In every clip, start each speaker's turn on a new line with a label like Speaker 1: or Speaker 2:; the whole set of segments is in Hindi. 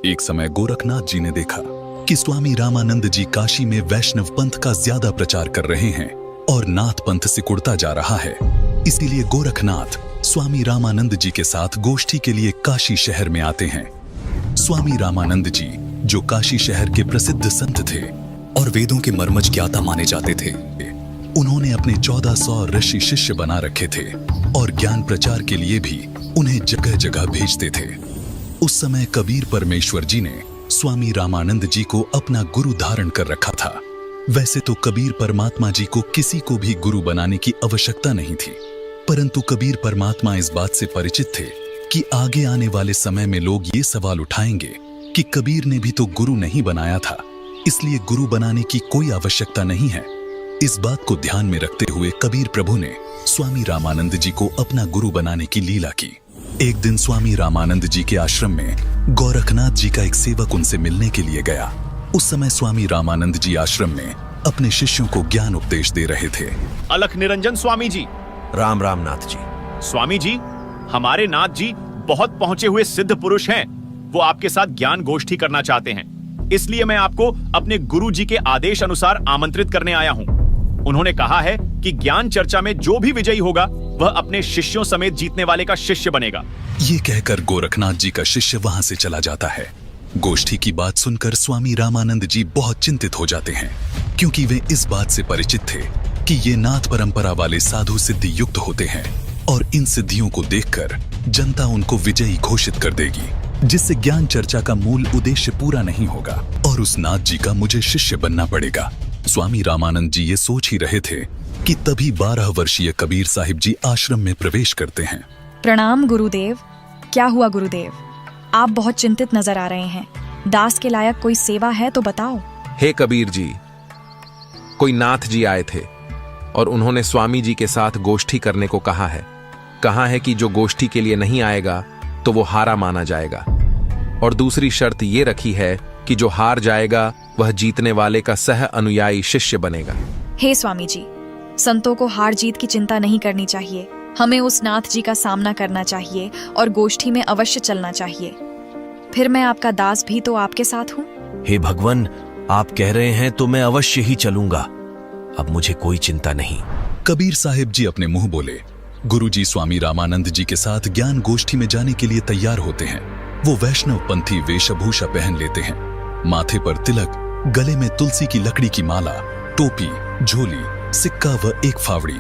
Speaker 1: एक समय गोरखनाथ जी ने देखा कि स्वामी रामानंद जी काशी में वैष्णव पंथ का ज्यादा प्रचार कर रहे हैं और नाथ पंथ सिकुड़ता जा रहा है। इसीलिए गोरखनाथ स्वामी रामानंद जी के साथ गोष्ठी के लिए काशी शहर में आते हैं। स्वामी रामानंद जी, जो काशी शहर के प्रसिद्ध संत थे और वेदों के मर्मज्ञ ज्ञाता माने जाते थे, उन्होंने अपने 1400 ऋषि शिष्य बना रखे थे और ज्ञान प्रचार के लिए भी उन्हें जगह जगह भेजते थे। उस समय कबीर परमेश्वर जी ने स्वामी रामानंद जी को अपना गुरु धारण कर रखा था। वैसे तो कबीर परमात्मा जी को किसी को भी गुरु बनाने की आवश्यकता नहीं थी, परंतु कबीर परमात्मा इस बात से परिचित थे कि आगे आने वाले समय में लोग ये सवाल उठाएंगे कि कबीर ने भी तो गुरु नहीं बनाया था, इसलिए गुरु बनाने की कोई आवश्यकता नहीं है। इस बात को ध्यान में रखते हुए कबीर प्रभु ने स्वामी रामानंद जी को अपना गुरु बनाने की लीला की। एक दिन स्वामी रामानंद जी के आश्रम में गोरखनाथ जी का एक सेवक उनसे मिलने के लिए गया। उस समय स्वामी रामानंद जी आश्रम में अपने शिष्यों को ज्ञान उपदेश दे रहे थे।
Speaker 2: अलख निरंजन स्वामी जी।
Speaker 3: राम राम नाथ जी।
Speaker 2: स्वामी जी, हमारे नाथ जी बहुत पहुंचे हुए सिद्ध पुरुष हैं। वो आपके साथ ज्ञान गोष्ठी करना चाहते हैं, इसलिए मैं आपको अपने गुरु जी के आदेश अनुसार आमंत्रित करने आया हूँ। उन्होंने कहा है कि ज्ञान चर्चा में जो भी विजयी होगा वह अपने शिष्यों समेत जीतने वाले का शिष्य बनेगा।
Speaker 1: ये कहकर गोरखनाथ जी का शिष्य वहां से चला जाता है। गोष्ठी की बात सुनकर स्वामी रामानंद जी बहुत चिंतित हो जाते हैं, क्योंकि वे इस बात से परिचित थे कि ये नाथ परंपरा वाले साधु सिद्धि युक्त होते हैं और इन सिद्धियों को देखकर जनता उनको विजयी घोषित कर देगी, जिससे ज्ञान चर्चा का मूल उद्देश्य पूरा नहीं होगा और उस नाथ जी का मुझे शिष्य बनना पड़ेगा। स्वामी रामानंद जी ये सोच ही रहे थे कि तभी 12 वर्षीय कबीर साहिब जी आश्रम में प्रवेश करते हैं।
Speaker 4: प्रणाम गुरुदेव। क्या हुआ गुरुदेव? आप बहुत चिंतित नजर आ रहे हैं। दास के लायक कोई सेवा है तो बताओ।
Speaker 3: हे कबीर जी, कोई नाथ जी आए थे और उन्होंने स्वामी जी के साथ गोष्ठी करने को कहा है कि जो गोष्ठी के लिए नहीं आएगा तो वो हारा माना जाएगा, और दूसरी शर्त ये रखी है कि जो हार जाएगा वह जीतने वाले का सह अनुयायी शिष्य बनेगा।
Speaker 4: हे स्वामी जी, संतों को हार जीत की चिंता नहीं करनी चाहिए। हमें उस नाथ जी का सामना करना चाहिए और गोष्ठी में अवश्य चलना चाहिए। फिर मैं आपका दास भी तो आपके साथ हूँ।
Speaker 5: हे भगवान, आप कह रहे हैं तो मैं अवश्य ही चलूंगा। अब मुझे कोई चिंता नहीं।
Speaker 1: कबीर साहिब जी अपने मुंह बोले। गुरुजी स्वामी रामानंद जी के साथ ज्ञान गोष्ठी में जाने के लिए तैयार होते हैं। वो वैष्णव पंथी वेशभूषा पहन लेते हैं, माथे पर तिलक, गले में तुलसी की लकड़ी की माला, टोपी, झोली, सिक्का व एक फावड़ी।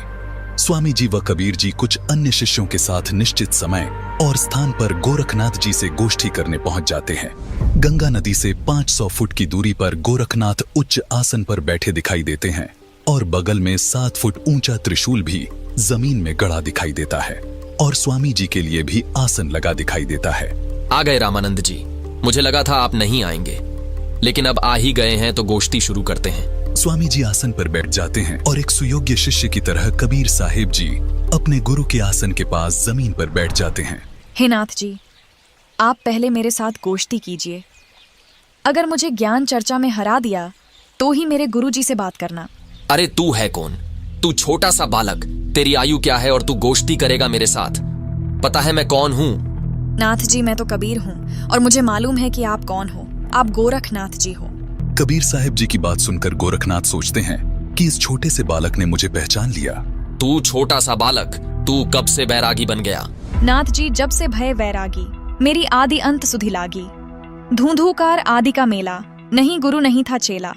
Speaker 1: स्वामी जी व कबीर जी कुछ अन्य शिष्यों के साथ निश्चित समय और स्थान पर गोरखनाथ जी से गोष्ठी करने पहुंच जाते हैं। गंगा नदी से 500 फुट की दूरी पर गोरखनाथ उच्च आसन पर बैठे दिखाई देते हैं और बगल में 7 फुट ऊंचा त्रिशूल भी जमीन में गड़ा दिखाई देता है और स्वामी जी के लिए भी आसन लगा दिखाई देता है।
Speaker 6: आ गए रामानंद जी। मुझे लगा था आप नहीं आएंगे, लेकिन अब आ ही गए हैं तो गोष्ठी शुरू करते हैं।
Speaker 1: स्वामी जी आसन पर बैठ जाते हैं और एक सुयोग्य शिष्य की तरह कबीर साहिब जी अपने गुरु के आसन के पास जमीन पर बैठ जाते हैं।
Speaker 4: हे नाथ जी, आप पहले मेरे साथ गोष्ठी कीजिए। अगर मुझे ज्ञान चर्चा में हरा दिया तो ही मेरे गुरु जी से बात करना।
Speaker 6: अरे तू है कौन? तू छोटा सा बालक, तेरी आयु क्या है और तू गोष्ठी करेगा मेरे साथ? पता है मैं कौन हूँ?
Speaker 4: नाथ जी, मैं तो कबीर हूँ और मुझे मालूम है कि आप कौन हो। आप गोरखनाथ जी हो।
Speaker 1: कबीर साहिब जी की बात सुनकर गोरखनाथ सोचते हैं कि इस छोटे से बालक ने मुझे पहचान लिया।
Speaker 6: तू छोटा सा बालक, तू कब से बैरागी बन गया?
Speaker 4: नाथ जी, जब से भय वैरागी, मेरी आदि अंत सुधि लागी। धूंधूकार आदि का मेला, नहीं गुरु नहीं था चेला।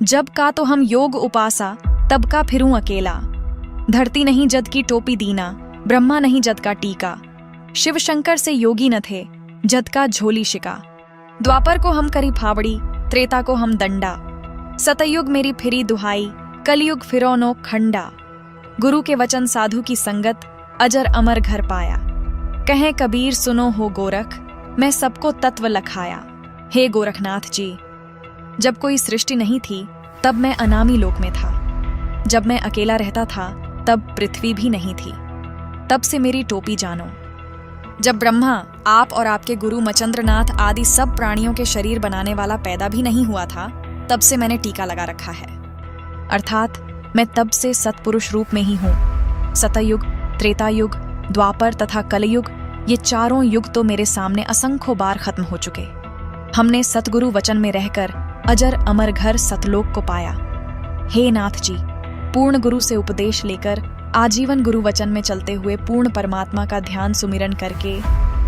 Speaker 4: जब का तो हम योग उपासा, तब का फिरूं अकेला। धरती नहीं जद की टोपी दीना, ब्रह्मा नहीं जद का टीका। शिव शंकर से योगी न थे, जद का झोली शिका। द्वापर को हम करी फावड़ी, त्रेता को हम दंडा। सतयुग मेरी फिरी दुहाई, कलयुग फिरो नो खंडा। गुरु के वचन साधु की संगत, अजर अमर घर पाया। कहें कबीर सुनो हो गोरख, मैं सबको तत्व लखाया। हे गोरखनाथ जी, जब कोई सृष्टि नहीं थी तब मैं अनामी लोक में था। जब मैं अकेला रहता था तब पृथ्वी भी नहीं थी। तब से मेरी टोपी जानो। जब ब्रह्मा, आप और आपके गुरु मचंद्रनाथ आदि सब प्राणियों के शरीर बनाने वाला पैदा भी नहीं हुआ था, तब से मैंने टीका लगा रखा है। अर्थात मैं तब से सत्पुरुष रूप में ही हूँ। सतयुग, त्रेतायुग, द्वापर तथा कलयुग, ये चारों युग तो मेरे सामने असंख्यों बार खत्म हो चुके। हमने सतगुरु वचन में रहकर अजर अमर घर सतलोक को पाया। हे नाथ जी, पूर्ण गुरु से उपदेश लेकर आजीवन गुरु वचन में चलते हुए पूर्ण परमात्मा का ध्यान सुमिरन करके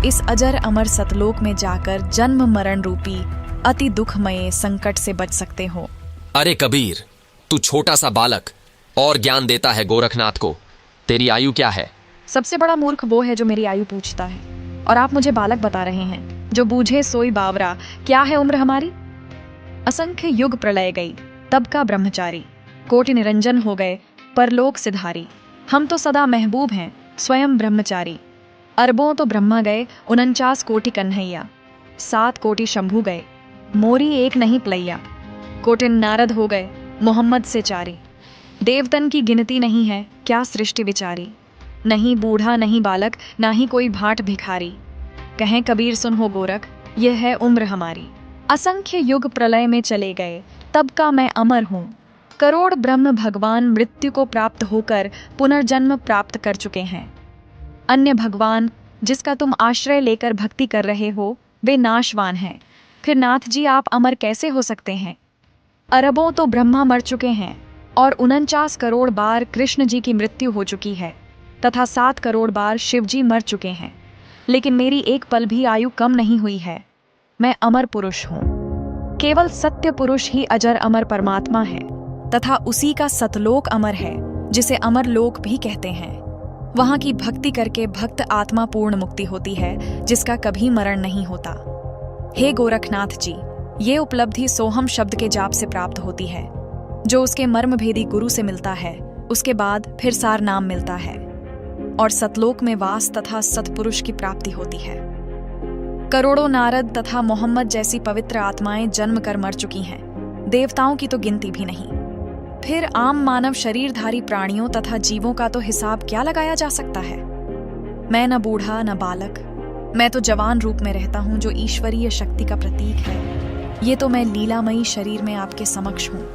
Speaker 4: इस अजर अमर सतलोक में जाकर जन्म मरण रूपी अति दुखमय संकट से बच सकते हो।
Speaker 6: अरे कबीर, तू छोटा सा बालक और ज्ञान देता है गोरखनाथ को। तेरी आयु क्या है?
Speaker 4: सबसे बड़ा मूर्ख वो है जो मेरी आयु पूछता है, और आप मुझे बालक बता रहे हैं। जो बूझे सोई बावरा, क्या है उम्र हमारी? असंख्य युग प्रलय गई, तब का ब्रह्मचारी, कोटि निरंजन हो गए परलोक सिधारी। हम तो सदा महबूब हैं, स्वयं ब्रह्मचारी। अरबों तो ब्रह्मा गए, 49 कोटि कन्हैया। 7 कोटि शंभू गए, मोरी एक नहीं पलैया। कोटिन नारद हो गए, मोहम्मद से चारी। देवतन की गिनती नहीं है, क्या सृष्टि विचारी। नहीं बूढ़ा नहीं बालक, ना ही कोई भाट भिखारी। कहें कबीर सुन हो गोरख, यह है उम्र हमारी। असंख्य युग प्रलय में चले गए, तब का मैं अमर हूँ। करोड़ ब्रह्म भगवान मृत्यु को प्राप्त होकर पुनर्जन्म प्राप्त कर चुके हैं। अन्य भगवान जिसका तुम आश्रय लेकर भक्ति कर रहे हो, वे नाशवान हैं। फिर नाथ जी आप अमर कैसे हो सकते हैं? अरबों तो ब्रह्मा मर चुके हैं, और 49 करोड़ बार कृष्ण जी की मृत्यु हो चुकी है, तथा 7 करोड़ बार शिव जी मर चुके हैं। लेकिन मेरी एक पल भी आयु कम नहीं हुई है। मैं अमर पुरुष हूँ। केवल सत्य पुरुष ही अजर अमर परमात्मा है, तथा उसी का सतलोक अमर है, जिसे अमर लोक भी कहते हैं। वहां की भक्ति करके भक्त आत्मा पूर्ण मुक्ति होती है, जिसका कभी मरण नहीं होता। हे गोरखनाथ जी, ये उपलब्धि सोहम शब्द के जाप से प्राप्त होती है, जो उसके मर्मभेदी गुरु से मिलता है। उसके बाद फिर सार नाम मिलता है, और सतलोक में वास तथा सतपुरुष की प्राप्ति होती है। करोड़ों नारद तथा मोहम्मद जैसी पवित्र आत्माएं जन्म कर मर चुकी हैं, देवताओं की तो गिनती भी नहीं। फिर आम मानव शरीरधारी प्राणियों तथा जीवों का तो हिसाब क्या लगाया जा सकता है। मैं न बूढ़ा न बालक, मैं तो जवान रूप में रहता हूँ, जो ईश्वरीय शक्ति का प्रतीक है। ये तो मैं लीलामयी शरीर में आपके समक्ष हूँ।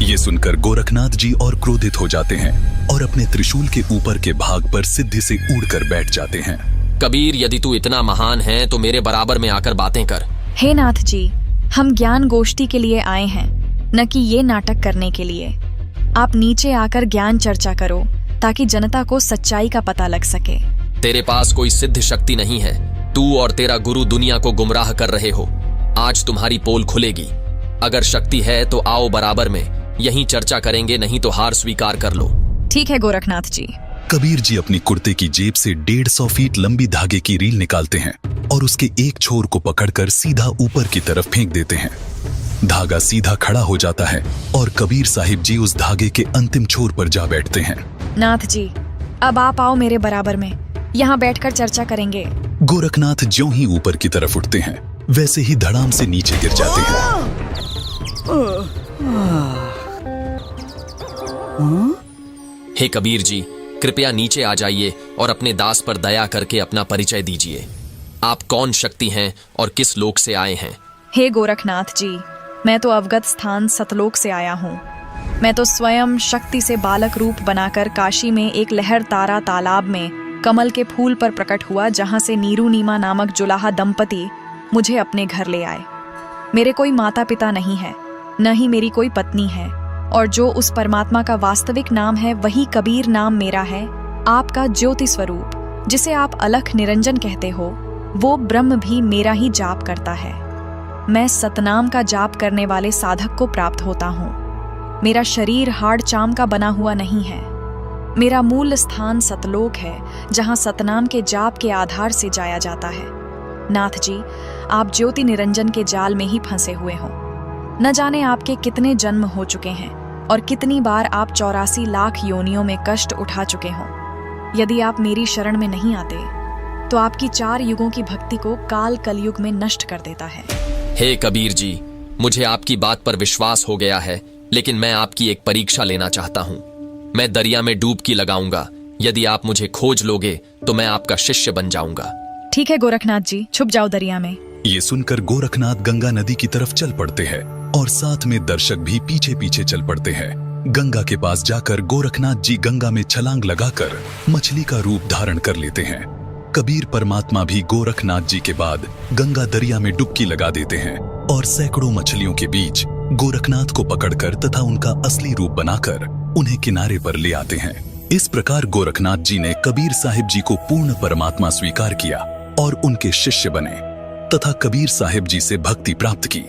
Speaker 1: ये सुनकर गोरखनाथ जी और क्रोधित हो जाते हैं और अपने त्रिशूल के ऊपर के भाग पर सिद्धि से उड़कर बैठ जाते हैं।
Speaker 6: कबीर, यदि तू इतना महान है तो मेरे बराबर में आकर बातें कर।
Speaker 4: हे नाथ जी, हम ज्ञान गोष्ठी के लिए आए हैं, न कि ये नाटक करने के लिए। आप नीचे आकर ज्ञान चर्चा करो, ताकि जनता को सच्चाई का पता लग सके।
Speaker 6: तेरे पास कोई सिद्ध शक्ति नहीं है। तू और तेरा गुरु दुनिया को गुमराह कर रहे हो। आज तुम्हारी पोल खुलेगी। अगर शक्ति है तो आओ बराबर में, यहीं चर्चा करेंगे, नहीं तो हार स्वीकार कर लो।
Speaker 4: ठीक है गोरखनाथ जी।
Speaker 1: कबीर जी अपनी कुर्ते की जेब से 150 फीट लंबी धागे की रील निकालते हैं और उसके एक छोर को पकड़कर सीधा ऊपर की तरफ फेंक देते हैं। धागा सीधा खड़ा हो जाता है और कबीर साहिब जी उस धागे के अंतिम छोर पर जा बैठते हैं।
Speaker 4: नाथ जी, अब आप आओ मेरे बराबर में, यहाँ बैठकर चर्चा करेंगे।
Speaker 1: गोरखनाथ ज्यों ही ऊपर की तरफ उठते हैं, वैसे ही धड़ाम से नीचे गिर जाते हैं।
Speaker 6: हे कबीर जी, कृपया नीचे आ जाइए और अपने दास पर दया करके अपना परिचय दीजिए। आप कौन शक्ति हैं और किस लोक से आए हैं?
Speaker 4: हे गोरखनाथ जी, मैं तो अवगत स्थान सतलोक से आया हूँ। मैं तो स्वयं शक्ति से बालक रूप बनाकर काशी में एक लहर तारा तालाब में कमल के फूल पर प्रकट हुआ, जहाँ से नीरू नीमा नामक जुलाहा दंपति मुझे अपने घर ले आए। मेरे कोई माता पिता नहीं है, न ही मेरी कोई पत्नी है, और जो उस परमात्मा का वास्तविक नाम है वही कबीर नाम मेरा है। आपका ज्योति स्वरूप, जिसे आप अलख निरंजन कहते हो, वो ब्रह्म भी मेरा ही जाप करता है। मैं सतनाम का जाप करने वाले साधक को प्राप्त होता हूँ। मेरा शरीर हाड़ चाम का बना हुआ नहीं है। मेरा मूल स्थान सतलोक है, जहाँ सतनाम के जाप के आधार से जाया जाता है। नाथ जी, आप ज्योति निरंजन के जाल में ही फंसे हुए हो। न जाने आपके कितने जन्म हो चुके हैं और कितनी बार आप 84 लाख योनियों में कष्ट उठा चुके हो। यदि आप मेरी शरण में नहीं आते तो आपकी 4 युगों की भक्ति को काल कलयुग में नष्ट कर देता है।
Speaker 6: हे कबीर जी, मुझे आपकी बात पर विश्वास हो गया है, लेकिन मैं आपकी एक परीक्षा लेना चाहता हूँ। मैं दरिया में डुबकी लगाऊंगा। यदि आप मुझे खोज लोगे तो मैं आपका शिष्य बन जाऊंगा।
Speaker 4: ठीक है गोरखनाथ जी, छुप जाओ दरिया में।
Speaker 1: ये सुनकर गोरखनाथ गंगा नदी की तरफ चल पड़ते हैं और साथ में दर्शक भी पीछे पीछे चल पड़ते हैं। गंगा के पास जाकर गोरखनाथ जी गंगा में छलांग लगाकर मछली का रूप धारण कर लेते हैं। कबीर परमात्मा भी गोरखनाथ जी के बाद गंगा दरिया में डुबकी लगा देते हैं और सैकड़ों मछलियों के बीच गोरखनाथ को पकड़कर तथा उनका असली रूप बनाकर उन्हें किनारे पर ले आते हैं। इस प्रकार गोरखनाथ जी ने कबीर साहिब जी को पूर्ण परमात्मा स्वीकार किया और उनके शिष्य बने तथा कबीर साहिब जी से भक्ति प्राप्त की।